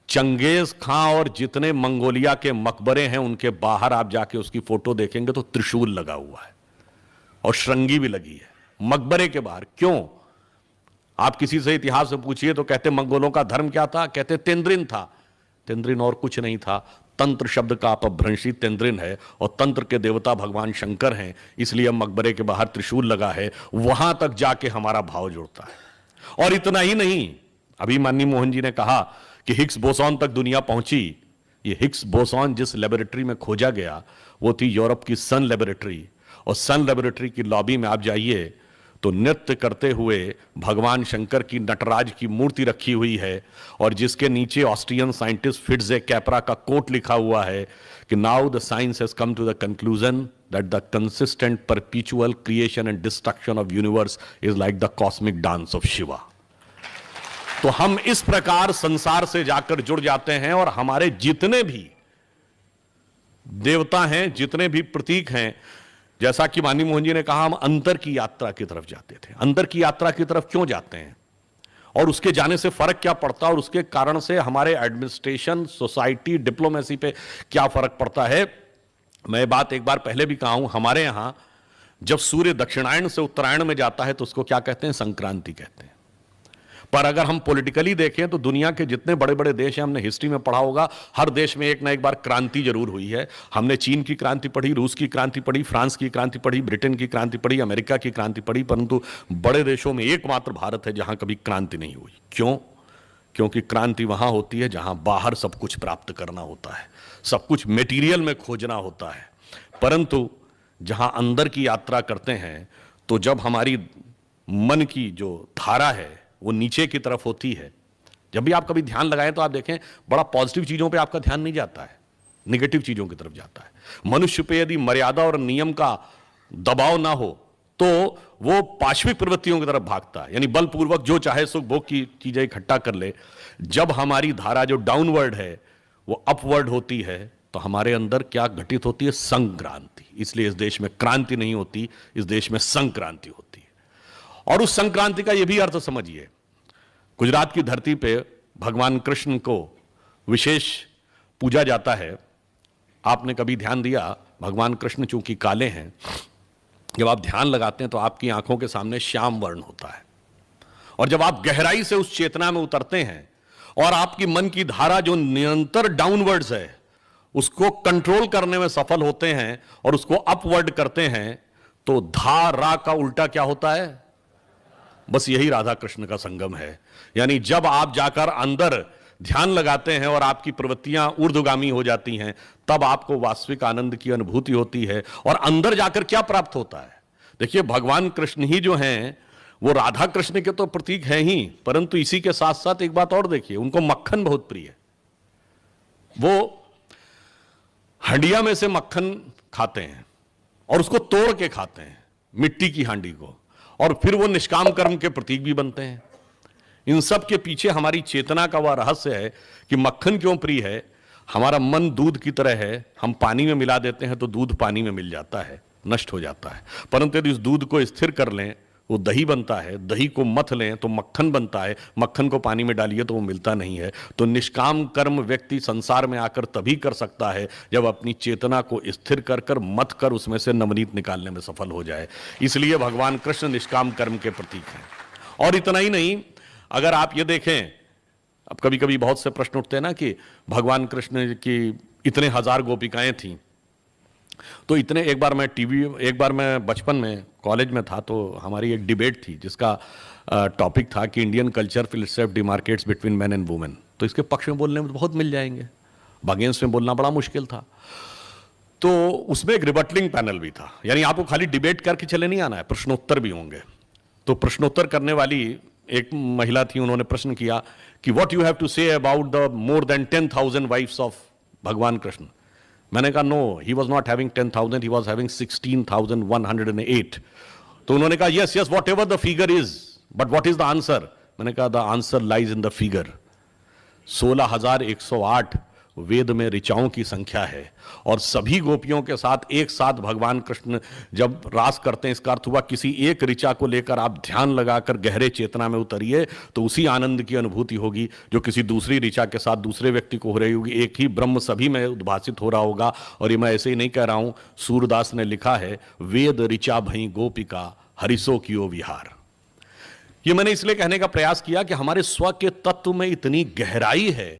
Genghis खां और जितने Mongolia के मकबरे हैं उनके बाहर आप जाके उसकी फोटो देखेंगे तो त्रिशूल लगा हुआ है और श्रृंगी भी लगी है मकबरे के बाहर। क्यों? आप किसी से इतिहास में पूछिए तो कहते मंगोलों का धर्म क्या था, कहते तेंद्रिन था। तेंद्रिन और कुछ नहीं था, तंत्र शब्द का अपभ्रंशी तेंद्रिन है और तंत्र के देवता भगवान शंकर हैं, इसलिए मकबरे के बाहर त्रिशूल लगा है। वहां तक जाके हमारा भाव जुड़ता है। और इतना ही नहीं, अभी माननीय मोहन जी ने कहा कि हिग्स बोसॉन तक दुनिया पहुंची। ये हिग्स बोसॉन जिस लेबोरेटरी में खोजा गया वो थी यूरोप की सन लेबोरेटरी, और सन लेबोरेटरी की लॉबी में आप जाइए तो नृत्य करते हुए भगवान शंकर की नटराज की मूर्ति रखी हुई है और जिसके नीचे ऑस्ट्रियन साइंटिस्ट फिट्जे कैपरा का कोट लिखा हुआ है कि now the science has come to the conclusion that the consistent perpetual creation and destruction of universe is like the cosmic dance of Shiva. तो हम इस प्रकार संसार से जाकर जुड़ जाते हैं और हमारे जितने भी देवता हैं, जितने भी प्रतीक हैं, जैसा कि माननीय मोहन जी ने कहा, हम अंतर की यात्रा की तरफ जाते थे। अंतर की यात्रा की तरफ क्यों जाते हैं और उसके जाने से फर्क क्या पड़ता है और उसके कारण से हमारे एडमिनिस्ट्रेशन, सोसाइटी, डिप्लोमेसी पे क्या फर्क पड़ता है। मैं बात एक बार पहले भी कहा हूं, हमारे यहां जब सूर्य दक्षिणायन से उत्तरायण में जाता है तो उसको क्या कहते हैं? संक्रांति कहते हैं। पर अगर हम पॉलिटिकली देखें तो दुनिया के जितने बड़े बड़े देश हैं, हमने हिस्ट्री में पढ़ा होगा, हर देश में एक ना एक बार क्रांति जरूर हुई है। हमने चीन की क्रांति पढ़ी, रूस की क्रांति पढ़ी, फ्रांस की क्रांति पढ़ी, ब्रिटेन की क्रांति पढ़ी, अमेरिका की क्रांति पढ़ी, परंतु बड़े देशों में एकमात्र भारत है जहां कभी क्रांति नहीं हुई। क्यों? क्योंकि क्रांति वहां होती है जहां बाहर सब कुछ प्राप्त करना होता है, सब कुछ मेटीरियल में खोजना होता है, परंतु जहां अंदर की यात्रा करते हैं तो जब हमारी मन की जो धारा है वो नीचे की तरफ होती है। जब भी आप कभी ध्यान लगाएं तो आप देखें बड़ा पॉजिटिव चीजों पे आपका ध्यान नहीं जाता है, नेगेटिव चीजों की तरफ जाता है। मनुष्य पे यदि मर्यादा और नियम का दबाव ना हो तो वो पाश्विक प्रवृत्तियों की तरफ भागता है, यानी बलपूर्वक जो चाहे सुख भोग की चीजें इकट्ठा कर ले। जब हमारी धारा जो डाउनवर्ड है वो अपवर्ड होती है तो हमारे अंदर क्या घटित होती है? संक्रांति। इसलिए इस देश में क्रांति नहीं होती, इस देश में संक्रांति होती है। और उस संक्रांति का यह भी अर्थ समझिए, गुजरात की धरती पे भगवान कृष्ण को विशेष पूजा जाता है। आपने कभी ध्यान दिया, भगवान कृष्ण चूंकि काले हैं, जब आप ध्यान लगाते हैं तो आपकी आंखों के सामने श्याम वर्ण होता है, और जब आप गहराई से उस चेतना में उतरते हैं और आपकी मन की धारा जो निरंतर डाउनवर्ड्स है उसको कंट्रोल करने में सफल होते हैं और उसको अपवर्ड करते हैं, तो धारा का उल्टा क्या होता है? बस यही राधा कृष्ण का संगम है। यानी जब आप जाकर अंदर ध्यान लगाते हैं और आपकी प्रवृत्तियां ऊर्ध्वगामी हो जाती हैं, तब आपको वास्तविक आनंद की अनुभूति होती है। और अंदर जाकर क्या प्राप्त होता है? देखिए, भगवान कृष्ण ही जो हैं वो राधा कृष्ण के तो प्रतीक हैं ही, परंतु इसी के साथ साथ एक बात और देखिए, उनको मक्खन बहुत प्रिय है। वो हंडिया में से मक्खन खाते हैं और उसको तोड़ के खाते हैं, मिट्टी की हांडी को, और फिर वो निष्काम कर्म के प्रतीक भी बनते हैं। इन सब के पीछे हमारी चेतना का वह रहस्य है कि मक्खन क्यों प्रिय है। हमारा मन दूध की तरह है, हम पानी में मिला देते हैं तो दूध पानी में मिल जाता है, नष्ट हो जाता है, परंतु यदि इस दूध को स्थिर कर लें वो दही बनता है, दही को मथ लें तो मक्खन बनता है, मक्खन को पानी में डालिए तो वो मिलता नहीं है। तो निष्काम कर्म व्यक्ति संसार में आकर तभी कर सकता है जब अपनी चेतना को स्थिर कर कर मथ कर उसमें से नवनीत निकालने में सफल हो जाए। इसलिए भगवान कृष्ण निष्काम कर्म के प्रतीक हैं। और इतना ही नहीं, अगर आप ये देखें, अब कभी कभी बहुत से प्रश्न उठते हैं ना कि भगवान कृष्ण की इतने हजार गोपिकाएं थीं, तो इतने, एक बार मैं बचपन में कॉलेज में था तो हमारी एक डिबेट थी जिसका टॉपिक था कि Indian culture will self demarcates between man and women. तो इसके पक्ष में बोलने में तो बहुत मिल जाएंगे, अगेंस्ट में बोलना बड़ा मुश्किल था। तो उसमें एक रिबटलिंग पैनल भी था, यानी आपको खाली डिबेट करके चले नहीं आना है, प्रश्नोत्तर भी होंगे। तो प्रश्नोत्तर करने वाली एक महिला थी, उन्होंने प्रश्न किया कि what you have to say about the more than 10,000 wives of भगवान कृष्ण। मैंने कहा no, he was not having 10,000, he was having 16,108। तो उन्होंने कहा yes yes whatever the figure is, but what is the answer? मैंने कहा the answer lies in the figure. 16,108 Veda में ऋचाओं की संख्या है और सभी गोपियों के साथ एक साथ भगवान कृष्ण जब रास करते हैं, इसका अर्थ हुआ किसी एक ऋचा को लेकर आप ध्यान लगाकर गहरे चेतना में उतरिए तो उसी आनंद की अनुभूति होगी जो किसी दूसरी ऋचा के साथ दूसरे व्यक्ति को हो रही होगी। एक ही ब्रह्म सभी में उद्भासित हो रहा होगा। और ये मैं ऐसे ही नहीं कह रहा हूं, सूरदास ने लिखा है, वेद ऋचा भई गोपिका हरिसो कियो विहार। ये मैंने इसलिए कहने का प्रयास किया कि हमारे स्व के तत्व में इतनी गहराई है